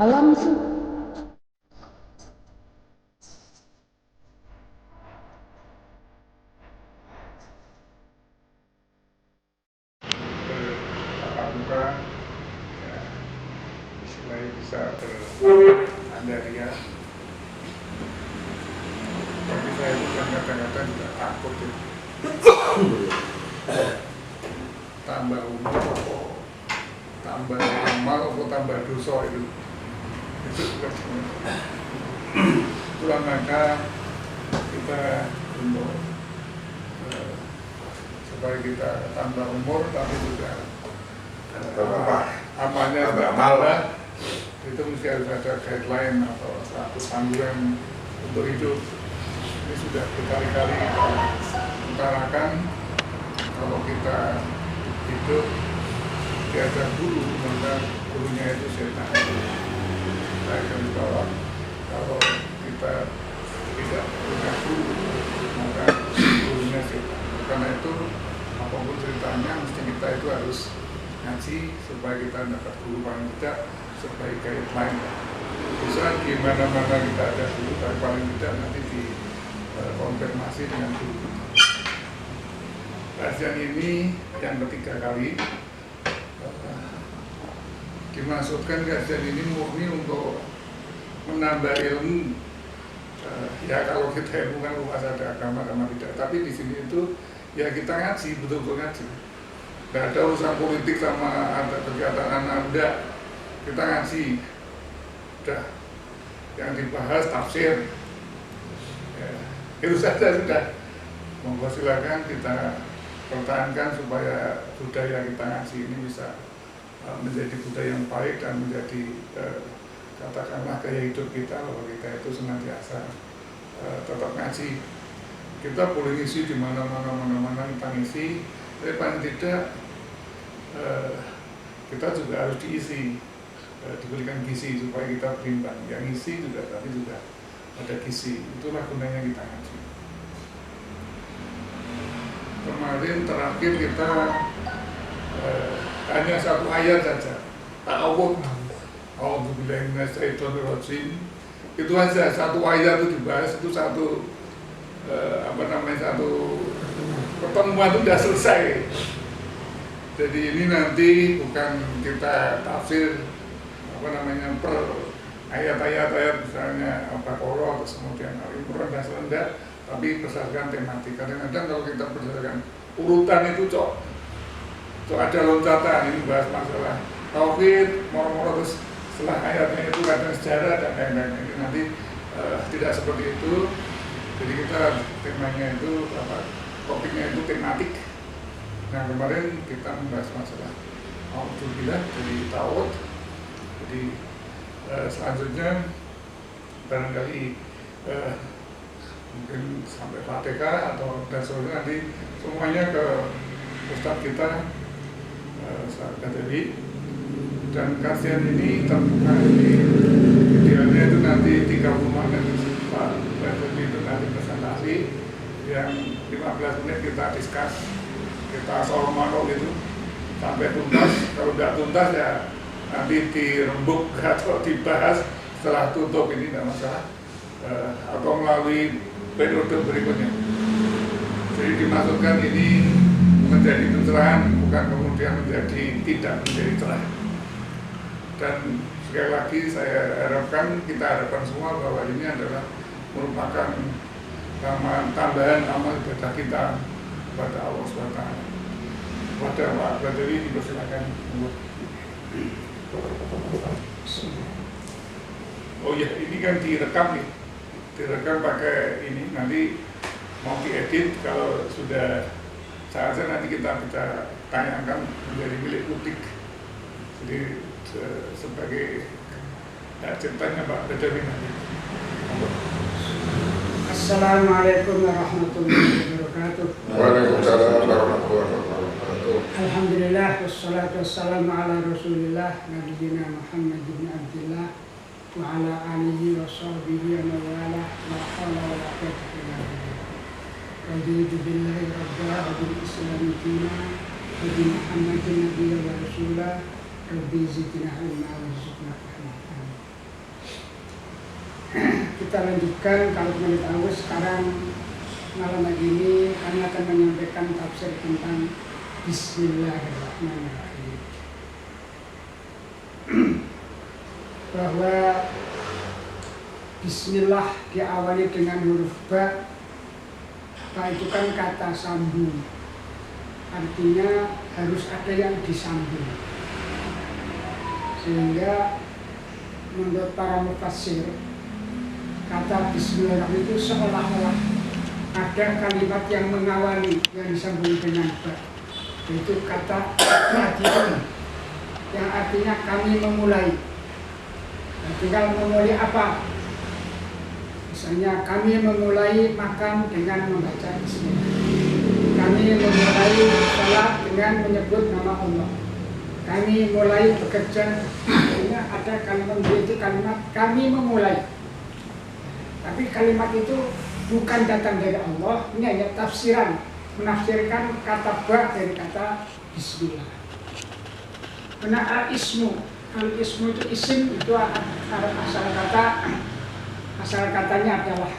Alam sih. Muka ya, istilahnya bisa berandalian. Tapi saya bukan kadang-kadang juga takut ya. Tambah umur tambah amal atau tambah dosa itu juga itulah maka kita untuk supaya kita tambah umur tapi juga amalnya tambah, itu mesti harus ada guideline atau satu panduan untuk hidup. Ini sudah berkali-kali kita utarakan, kalau kita hidup tiada guru maka gurunya itu setan. Saya garis bawah, kalau kita tidak punya guru maka gurunya setan. Karena itu apapun ceritanya mesti kita itu harus ngaji supaya kita dapat guru, paling tidak sebagai guideline. Bisa di mana-mana kita ada guru, tapi paling tidak nanti dikonfirmasi dengan guru. Kajian ini yang ketiga kali. Dimaksudkan kajian ini murni untuk menambah ilmu. Ya kalau kita bukan luas ada agama tidak, tapi di sini itu ya kita ngaji, betul-betul ngaji. Tidak ada urusan politik sama ada kegiatan anak muda, kita ngaji. Udah yang dibahas tafsir. Ya, itu saja sudah. Monggo silakan kita pertahankan supaya budaya kita ngaji ini bisa menjadi budaya yang baik dan menjadi katakanlah gaya hidup kita, bahwa kita itu senantiasa tetap ngaji. Kita boleh ngisi di mana-mana kita ngisi, tapi paling tidak kita juga harus diisi, diberikan gizi supaya kita berimbang. Yang ngisi juga tapi juga ada gizi, itulah gunanya kita ngaji. Kemarin terakhir kita hanya satu ayat saja, ta'awud, a'udzubillahi minasyaitonirrajim. Itu aja, satu ayat itu dibahas, itu satu satu pertemuan itu sudah selesai. Jadi ini nanti bukan kita tafsir per ayat-ayat, misalnya Al-Baqarah terus kemudian Al-Imran dan selanjutnya, tapi berdasarkan tematik. Kadang-kadang kalau kita berdasarkan urutan itu ada loncatan, ini bahas masalah tauhid, moro-moro terus setelah ayatnya itu kadang sejarah dan lain-lain. Ini nanti tidak seperti itu. Jadi kita temanya itu topiknya itu tematik. Nah kemarin kita membahas masalah Alhamdulillah jadi ta'awud. Jadi selanjutnya barangkali mungkin sampai Fatihah atau dan selanjutnya nanti semuanya ke Ustadz kita Ustadz Kaderi. Dan kajian ini terbuka, ini idealnya itu nanti 30 menit Pak Kaderi itu nanti presentasi, yang 15 menit kita diskus, kita soal gitu sampai tuntas. Kalau tidak tuntas ya nanti dirembuk atau dibahas setelah tutup, ini tidak masalah, atau melalui periode berikutnya. Jadi dimaksudkan ini menjadi pencerahan, bukan kemudian tidak menjadi cerah. Dan sekali lagi saya harapkan, kita harapkan semua bahwa ini adalah merupakan tambahan amal ibadah kita kepada Allah SWT. Kepada Pak Badri dipersilakan. Oh ya, ini kan direkam nih, direkam pakai ini, nanti mau diedit, kalau sudah saatnya nanti kita bisa tanyakan menjadi milik publik. Jadi sebagai ceritanya Pak Badri nanti. Assalamualaikum warahmatullahi wabarakatuh. Waalaikumsalam warahmatullahi wabarakatuh. Alhamdulillah wassalatu wassalamu ala Rasulillah nabiyina Muhammad bin Abdullah wa ala alihi wa sahbihi wa wala la haula wa la quwwata illa billah. Raditu billahi rabba wa bil islami dina wa bi Muhammadin nabiyya wa rasulah. Rabbi zidna ilma wa zidna fahma. kita lanjutkan. Kalau teman tahu sekarang malam hari ini kami akan menyampaikan tafsir tentang Bismillahirrahmanirrahim. Bahwa Bismillah diawali dengan huruf ba. Ba itu kan kata sambung, artinya harus ada yang disambung. Sehingga menurut para mufassir, kata Bismillahirrahmanirrahim itu seolah-olah ada kalimat yang mengawali yang disambung dengan ba, yaitu kata rajin, yang artinya kami memulai. Nah, tinggal memulai apa? Misalnya kami memulai makan dengan membaca Bismillah. Kami memulai sholat dengan menyebut nama Allah. Kami mulai bekerja, artinya ada kalimat itu kalimat kami memulai. Tapi kalimat itu bukan datang dari Allah, ini hanya tafsiran, menafsirkan kata ba dari kata Bismillah. Karena al-ismu itu isim, itu asal katanya adalah.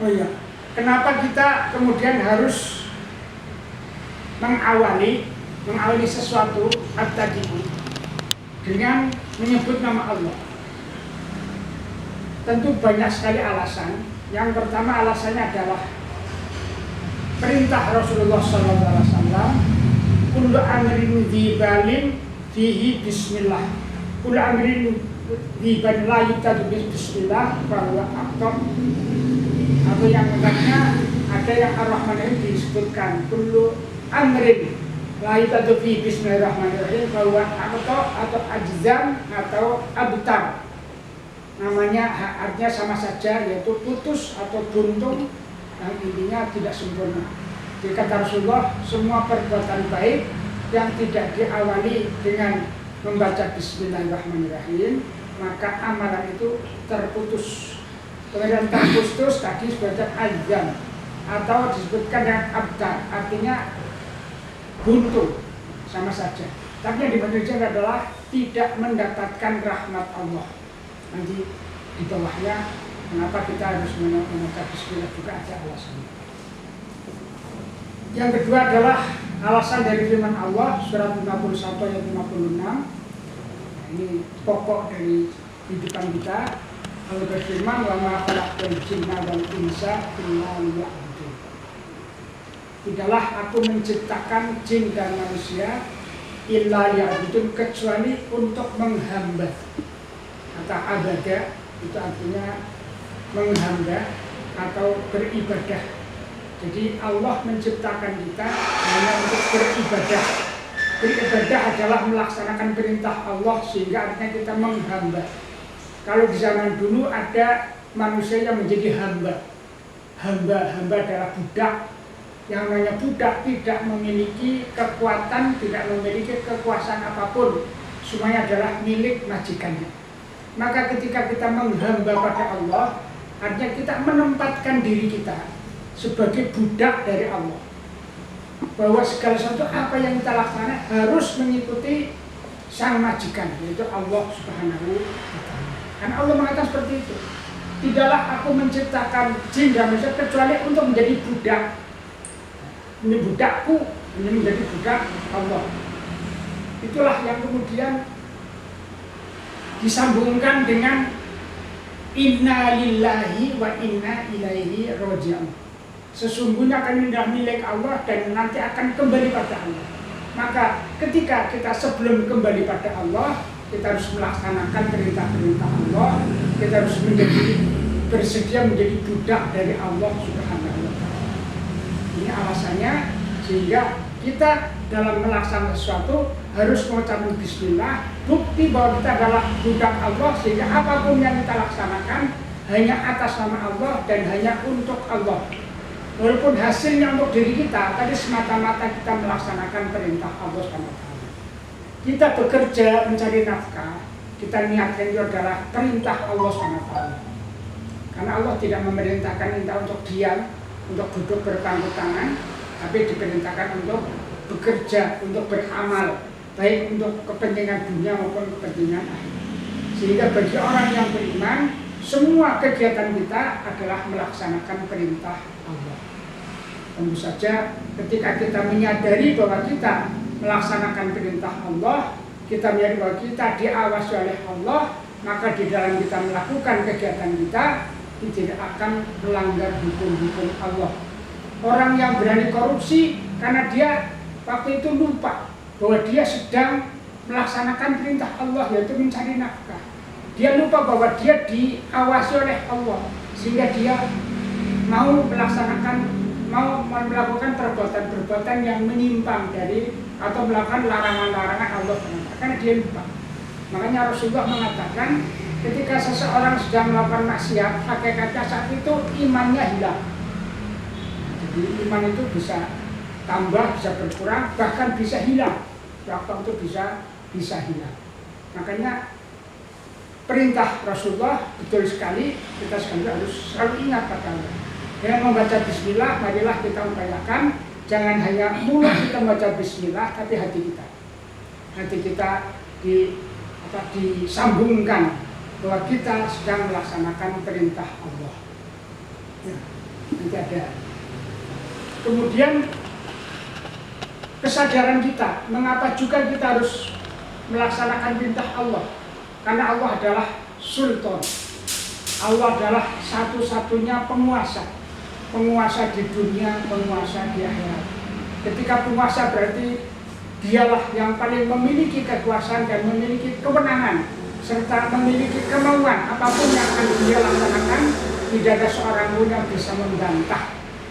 Oh iya, kenapa kita kemudian harus mengawali sesuatu dengan menyebut nama Allah? Tentu banyak sekali alasan. Yang pertama alasannya adalah perintah Rasulullah SAW, kullu amrin dzibalin fihi bismillah, kullu amrin dzibalin la yubtadu bismillah bahwa aktor, atau yang katanya ada yang ar-Rahman ini disebutkan kullu amrin la yubtadu fihi bismillahirrahmanirrahim bahwa aktor atau ajzam atau abtar. Namanya artinya sama saja, yaitu putus atau buntung, yang intinya tidak sempurna. Jadi kata Rasulullah, semua perbuatan baik yang tidak diawali dengan membaca Bismillahirrahmanirrahim, maka amalan itu terputus. Kemudian terputus tadi disebutkan azam atau disebutkan dengan abtar, artinya buntu, sama saja. Tapi yang dimaksudkan adalah tidak mendapatkan rahmat Allah. Nanti di bawahnya kenapa kita harus membaca Bismillah juga ada alasannya. Yang kedua adalah alasan dari firman Allah surat 51 ayat 56. Ini pokok dari kehidupan kita. Allah berfirman, wa ma khalaqtul jinna wal insa illa liya'budun. Tidaklah aku menciptakan jin dan manusia illa liya'budun, kecuali untuk menghamba. Kata abadah itu artinya menghamba atau beribadah. Jadi Allah menciptakan kita hanya untuk beribadah. Beribadah adalah melaksanakan perintah Allah, sehingga artinya kita menghamba. Kalau di zaman dulu ada manusia yang menjadi hamba. Hamba adalah budak. Yang namanya budak tidak memiliki kekuatan, tidak memiliki kekuasaan apapun. Semuanya adalah milik majikannya. Maka ketika kita menghamba pada Allah, artinya kita menempatkan diri kita sebagai budak dari Allah. Bahwa segala sesuatu apa yang kita laksanakan harus mengikuti sang majikan, yaitu Allah Subhanahu wa Ta'ala. Karena Allah mengatakan seperti itu. Tidaklah aku menciptakan jin dan manusia kecuali untuk menjadi budak. Ini budakku, ini menjadi budak Allah. Itulah yang kemudian disambungkan dengan inna lillahi wa inna ilaihi raji'un. Sesungguhnya kami sudah milik Allah dan nanti akan kembali pada Allah. Maka ketika kita sebelum kembali pada Allah, kita harus melaksanakan perintah-perintah Allah. Kita harus bersedia menjadi budak dari Allah Subhanahu wa Ta'ala. Ini alasannya, sehingga kita dalam melaksanakan sesuatu harus mengucapkan Bismillah, bukti bahwa kita adalah budak Allah, sehingga apapun yang kita laksanakan hanya atas nama Allah dan hanya untuk Allah. Walaupun hasilnya untuk diri kita, tadi semata-mata kita melaksanakan perintah Allah SWT. Kita bekerja mencari nafkah, kita niatkan itu adalah perintah Allah SWT. Karena Allah tidak memerintahkan kita untuk diam, untuk duduk berpangku tangan, tapi diperintahkan untuk bekerja, untuk beramal, baik untuk kepentingan dunia maupun kepentingan akhirat. Sehingga bagi orang yang beriman, semua kegiatan kita adalah melaksanakan perintah Allah. Tentu saja ketika kita menyadari bahwa kita melaksanakan perintah Allah, kita menyadari bahwa kita diawasi oleh Allah, maka di dalam kita melakukan kegiatan kita tidak akan melanggar hukum-hukum Allah. Orang yang berani korupsi karena dia waktu itu lupa bahwa dia sedang melaksanakan perintah Allah, yaitu mencari nafkah. Dia lupa bahwa dia diawasi oleh Allah, sehingga dia mau melakukan perbuatan-perbuatan yang menyimpang dari atau melakukan larangan-larangan Allah, karena dia lupa. Makanya Rasulullah mengatakan ketika seseorang sedang melakukan maksiat, hakikatnya saat itu imannya hilang. Jadi iman itu bisa tambah, bisa berkurang, bahkan bisa hilang. Waktu itu bisa hilang. Makanya perintah Rasulullah betul sekali, kita sekali harus selalu ingat pada Allah. Dengan membaca bismillah, marilah kita upayakan jangan hanya mulut kita membaca bismillah, tapi hati kita disambungkan bahwa kita sedang melaksanakan perintah Allah. Ya, nanti ada. Kemudian kesadaran kita, mengapa juga kita harus melaksanakan perintah Allah? Karena Allah adalah Sultan. Allah adalah satu-satunya penguasa di dunia, penguasa di akhirat. Ketika penguasa berarti dialah yang paling memiliki kekuasaan dan memiliki kewenangan serta memiliki kemauan apapun yang akan dia laksanakan. Tidak ada seorang pun yang bisa membantah,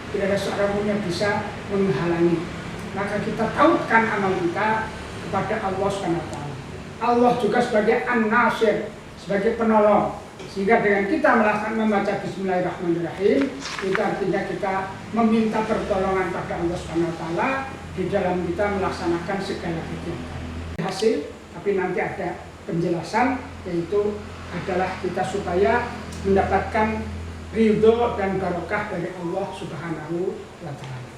tidak ada seorang pun yang bisa menghalangi. Maka kita tautkan amal kita kepada Allah SWT. Allah juga sebagai An-Nasir, sebagai penolong. Sehingga dengan kita membaca Bismillahirrahmanirrahim, itu artinya kita meminta pertolongan pada Allah SWT di dalam kita melaksanakan segala kegiatan. Hasil, tapi nanti ada penjelasan, yaitu adalah kita supaya mendapatkan ridho dan barokah dari Allah Subhanahu wa Ta'ala.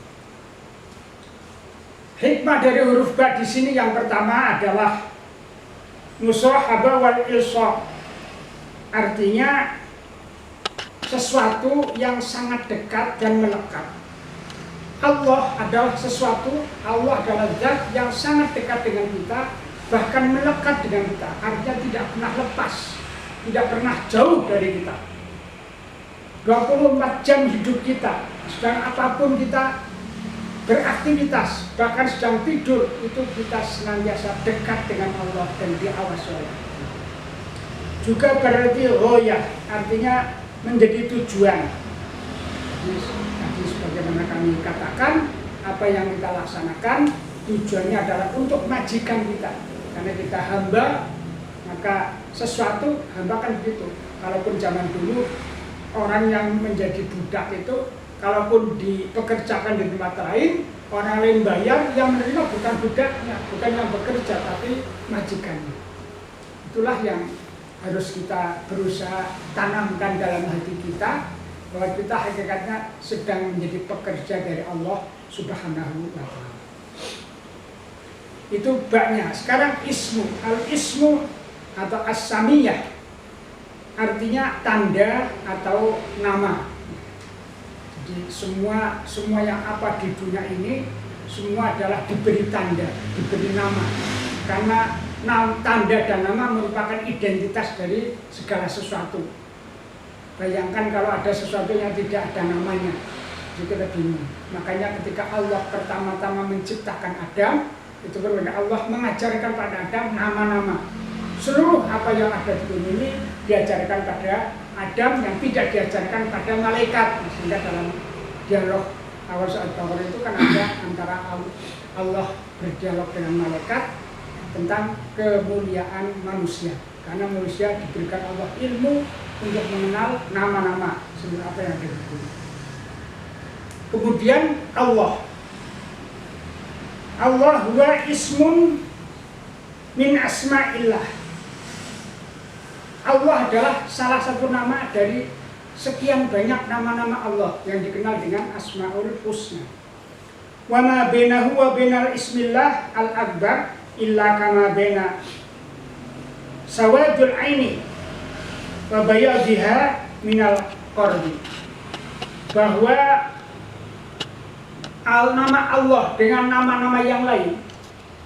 Hikmah dari huruf ba di sini yang pertama adalah musahaba wal ilsaq. Artinya sesuatu yang sangat dekat dan melekat. Allah adalah zat yang sangat dekat dengan kita, bahkan melekat dengan kita. Artinya tidak pernah lepas, tidak pernah jauh dari kita. 24 jam hidup kita, sedang apapun kita beraktivitas, bahkan sedang tidur, itu kita senantiasa dekat dengan Allah dan diawasi oleh Allah. Juga berarti royah, artinya menjadi tujuan. Jadi sebagaimana kami katakan, apa yang kita laksanakan tujuannya adalah untuk majikan kita. Karena kita hamba, maka sesuatu hamba kan begitu. Kalaupun zaman dulu orang yang menjadi budak itu, kalaupun dipekerjakan di tempat lain, orang lain bayar, yang menerima bukan budaknya, bukan yang bekerja, tapi majikannya. Itulah yang harus kita berusaha tanamkan dalam hati kita, bahwa kita hakikatnya sedang menjadi pekerja dari Allah Subhanahu wa Ta'ala. Itu baknya. Sekarang ismu. Al-ismu atau as-samiyah, artinya tanda atau nama. Jadi semua yang apa di dunia ini semua adalah diberi tanda, diberi nama. Karena tanda dan nama merupakan identitas dari segala sesuatu. Bayangkan kalau ada sesuatu yang tidak ada namanya, jadi kita bingung. Makanya ketika Allah pertama-tama menciptakan Adam, itu berbeda. Allah mengajarkan pada Adam nama-nama. Seluruh apa yang ada di dunia ini diajarkan pada Adam, yang tidak diajarkan pada malaikat. Sehingga dalam dialog awal saat Baqarah itu kan ada antara Allah berdialog dengan malaikat tentang kemuliaan manusia. Karena manusia diberikan Allah ilmu untuk mengenal nama-nama seluruh apa yang ada di dunia. Kemudian Allah huwa ismun min asma'illah. Allah adalah salah satu nama dari sekian banyak nama-nama Allah yang dikenal dengan Asmaul Husna. Wa ma bainahu wa bainal ismillah al-akbar illa kama baina sawadul aini wa bayadhiha minal qardi, bahwa nama Allah dengan nama-nama yang lain,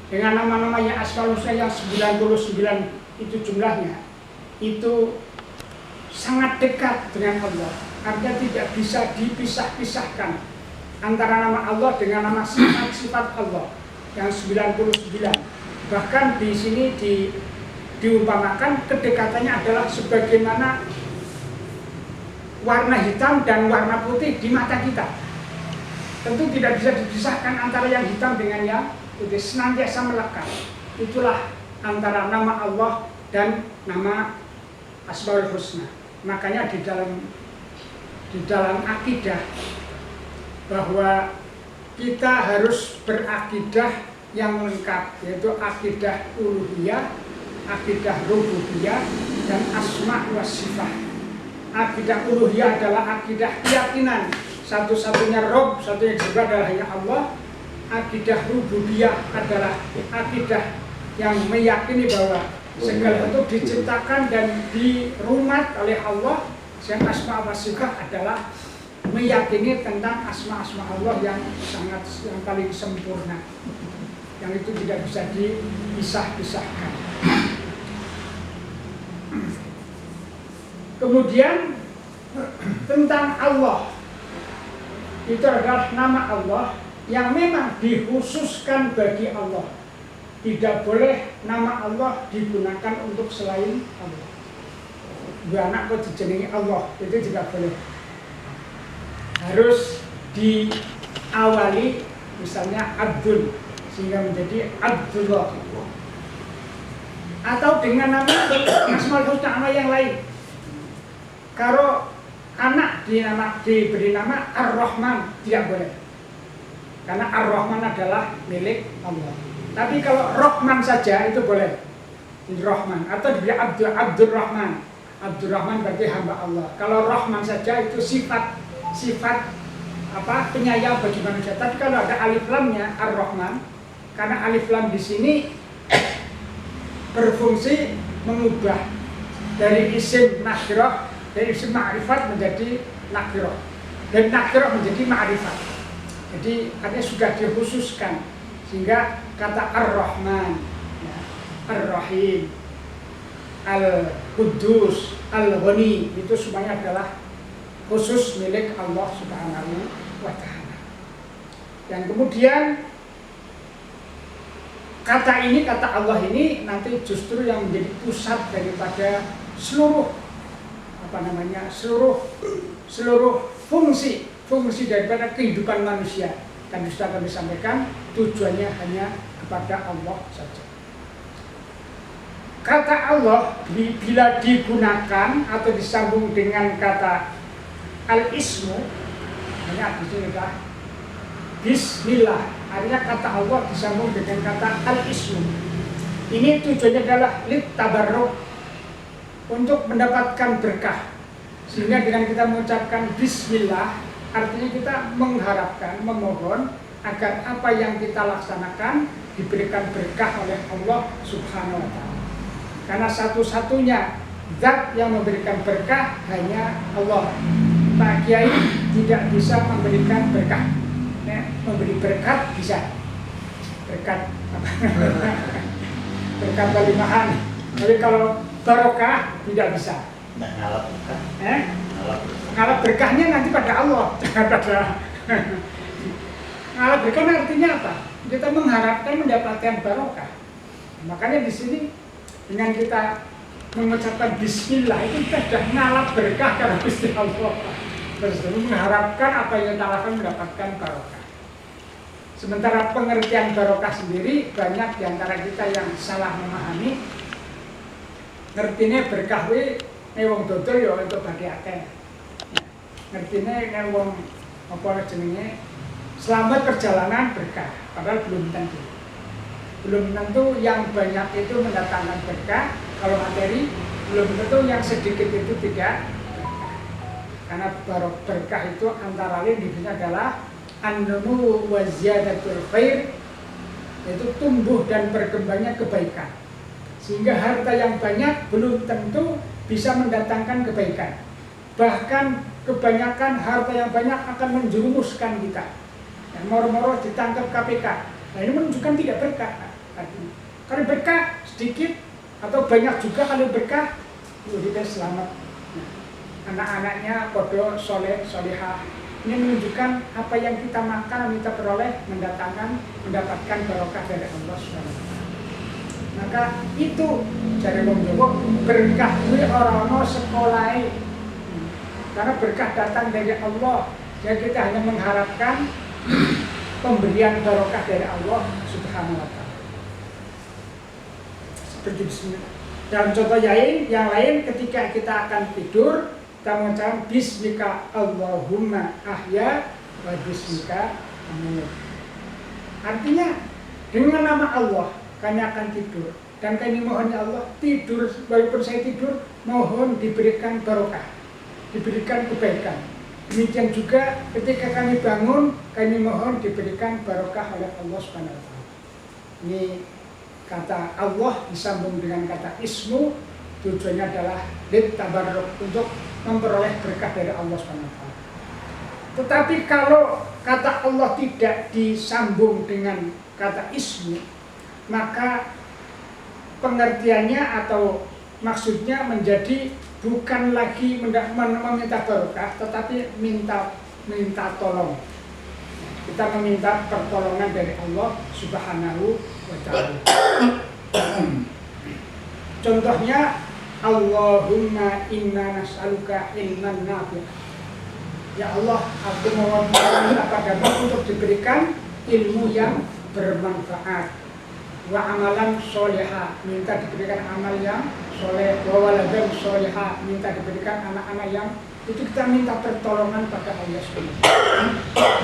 dengan nama-nama yang Asmaul Husna yang 99 itu jumlahnya, itu sangat dekat dengan Allah. Artinya tidak bisa dipisah-pisahkan antara nama Allah dengan nama sifat-sifat Allah yang 99. Bahkan di sini diumpamakan kedekatannya adalah sebagaimana warna hitam dan warna putih di mata kita. Tentu tidak bisa dipisahkan antara yang hitam dengan yang putih, senantiasa melekat. Itulah antara nama Allah dan nama Asmaul Husna. Makanya di dalam akidah bahwa kita harus berakidah yang lengkap, yaitu akidah uluhiyah, akidah rububiyah, dan asma wa sifat. Akidah uluhiyah adalah akidah keyakinan satu-satunya Rob, satunya juga adalah hanya Allah. Akidah rububiyah adalah akidah yang meyakini bahwa segala itu diciptakan dan dirumat oleh Allah. Dan asma wa sifat adalah meyakini tentang asma-asma Allah yang paling sempurna, yang itu tidak bisa dipisah-pisahkan. Kemudian tentang Allah, itu adalah nama Allah yang memang dikhususkan bagi Allah. Tidak boleh nama Allah digunakan untuk selain Allah. Dua anak kok dijenengi Allah, itu tidak boleh. Harus diawali misalnya Abdul, sehingga menjadi Abdullah. Atau dengan nama Asmaul Husna, nama yang lain. Kalau anak diberi nama Ar-Rahman, tidak boleh. Karena Ar-Rahman adalah milik Allah. Tapi kalau Rahman saja itu boleh. Rahman, atau diberi Abdul Rahman. Abdul Rahman berarti hamba Allah. Kalau Rahman saja itu sifat penyayang bagi manusia. Tapi kalau ada alif lamnya Ar-Rahman, karena alif lam di sini berfungsi mengubah dari isim nakirah, dari isim ma'rifat menjadi nakirah, dan nakirah menjadi ma'rifat. Jadi artinya sudah dikhususkan, sehingga kata Ar-Rahman, ya, Ar-Rahim, Al-Quddus, Al-Ghani, itu semuanya adalah khusus milik Allah Subhanahu wa Ta'ala. Dan kemudian kata Allah ini nanti justru yang menjadi pusat daripada seluruh fungsi daripada kehidupan manusia. Dan sudah kami sampaikan, tujuannya hanya kepada Allah saja. Kata Allah bila digunakan atau disambung dengan kata al-ismu, artinya bismillah, artinya kata Allah disambung dengan kata al-ismu. Ini tujuannya adalah lit tabarruk, untuk mendapatkan berkah. Sehingga dengan kita mengucapkan bismillah, artinya kita mengharapkan, memohon agar apa yang kita laksanakan diberikan berkah oleh Allah Subhanahu wa Ta'ala. Karena satu-satunya zat yang memberikan berkah hanya Allah. Pak Kiai tidak bisa memberikan berkah. Memberi berkat bisa, berkat berkat kalimahan. Tapi kalau barokah tidak bisa. Ngalap berkah. Ngalap berkahnya nanti pada Allah, jangan pada. Ngalap berkah artinya apa? Kita mengharapkan mendapatkan barokah. Makanya di sini dengan kita mengucapkan bismillah itu kita sudah ngalap berkah karena Gusti Allah. Terus mengharapkan apa yang kita lakukan mendapatkan barokah. Sementara pengertian barokah sendiri banyak diantara kita yang salah memahami. Ngertine berkah kuwi wong dodol ya untuk bagi akeh. Ngertine nek wong apa jenenge selamat perjalanan berkah, padahal belum tentu. Belum tentu yang banyak itu mendatangkan berkah. Kalau materi belum tentu yang sedikit itu tidak berkah. Karena berkah itu antara lain dibilang adalah an-numu wa ziyadatul khair, yaitu tumbuh dan berkembangnya kebaikan. Sehingga harta yang banyak belum tentu bisa mendatangkan kebaikan. Bahkan kebanyakan harta yang banyak akan menjerumuskan kita. Ya, moro-moro ditangkap KPK. Nah, ini menunjukkan tidak berkah. Kalau berkah sedikit atau banyak juga, kalau berkah kita selamat. Nah, anak-anaknya kodo soleh solehah. Ini menunjukkan apa yang kita makan, kita peroleh mendapatkan barokah dari Allah SWT. Maka itu dari wong Jawa berkah kuwi ora ana sekolahe. Karena berkah datang dari Allah. Jadi kita hanya mengharapkan pemberian barokah dari Allah Subhanahu wa taala. Seperti bismillah. Dalam contoh yang lain ketika kita akan tidur, kita mengucapkan bismika Allahumma ahya wa bismika amut. Artinya dengan nama Allah kami akan tidur, dan kami mohon ya Allah tidur, walaupun saya tidur mohon diberikan barokah, diberikan kebaikan. Demikian juga ketika kami bangun, kami mohon diberikan barokah oleh Allah Subhanahu wa taala. Ini kata Allah disambung dengan kata ismu, tujuannya adalah tabarruk, untuk memperoleh berkah dari Allah Subhanahu wa taala. Tetapi kalau kata Allah tidak disambung dengan kata ismu, maka pengertiannya atau maksudnya menjadi bukan lagi meminta barokah, tetapi minta tolong. Kita meminta pertolongan dari Allah Subhanahu wa taala. Contohnya, Allahumma inna nas'aluka ilman nafi'. Ya Allah, aku mohon padamu untuk diberikan ilmu yang bermanfaat. Wa amalan soleha, minta diberikan amal yang soleh. Wa waladan soleha, minta diberikan anak-anak yang, itu kita minta pertolongan pada Allah SWT.